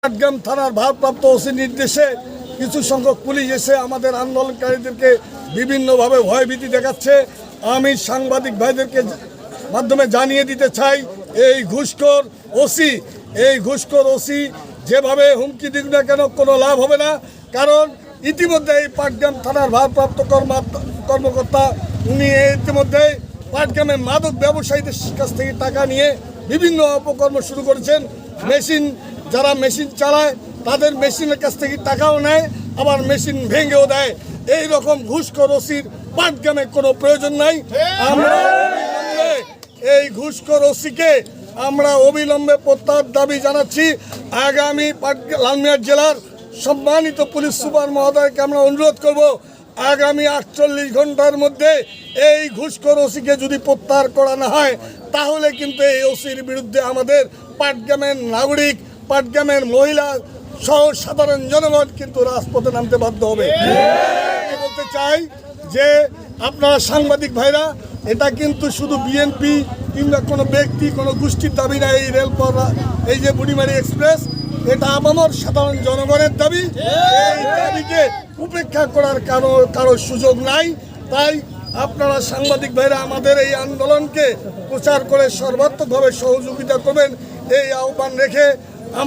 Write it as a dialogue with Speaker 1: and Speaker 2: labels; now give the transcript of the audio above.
Speaker 1: পাটগ্রাম থানার ভারপ্রাপ্ত ওসি নির্দেশে কিছু সংখ্যক পুলিশ এসে আমাদের আন্দোলনকারীদেরকে বিভিন্নভাবে ভয়ভীতি দেখাচ্ছে। আমি সাংবাদিক ভাইদেরকে মাধ্যমে জানিয়ে দিতে চাই, এই ঘুষখোর ওসি যেভাবে হুমকি দিক না কেন কোনো লাভ হবে না। কারণ ইতিমধ্যে এই পাটগ্রাম থানার ভারপ্রাপ্ত কর্মকর্তা উনি ইতিমধ্যে পাটগ্রামের মাদক ব্যবসায়ীদের কাছ থেকে টাকা নিয়ে বিভিন্ন অপকর্ম শুরু করেছেন। যারা মেশিন চালায় তাদের মেশিনের কাছ থেকে টাকাও নেয়, আবার মেশিন ভেঙেও দেয়। এই রকম ঘুষখোর ওসির পাটগ্রামে কোনো প্রয়োজন নাই। আমরা এই ঘুষখোর ওসিকে আমরা অবিলম্বে প্রত্যাহার দাবি জানাচ্ছি। আগামী লালমিয়া জেলার সম্মানিত পুলিশ সুপার মহোদয়কে আমরা অনুরোধ করব, আগামী 48 ঘন্টার মধ্যে এই ঘুষখোর ওসিকে যদি প্রত্যাহার করা না হয়, তাহলে কিন্তু এই ওসির বিরুদ্ধে আমাদের পাটগ্রামের নাগরিক, পাটগ্রামের মহিলা সহ সাধারণ জনগণ কিন্তু রাজপথে নামতে বাধ্য হবে। বলতে চাই যে আপনারা সাংবাদিক ভাইরা, এটা কিন্তু শুধু বিএনপি কিংবা কোনো ব্যক্তি, কোনো গোষ্ঠীর দাবি না। এই রেলপথ, এই যে বুড়িমারি এক্সপ্রেস, এটা আমার সাধারণ জনগণের দাবি। এই দাবিকে উপেক্ষা করার কারো সুযোগ নাই। তাই আপনারা সাংবাদিক ভাইরা আমাদের এই আন্দোলনকে প্রচার করে সর্বাত্মকভাবে সহযোগিতা করবেন, এই আহ্বান রেখে আমার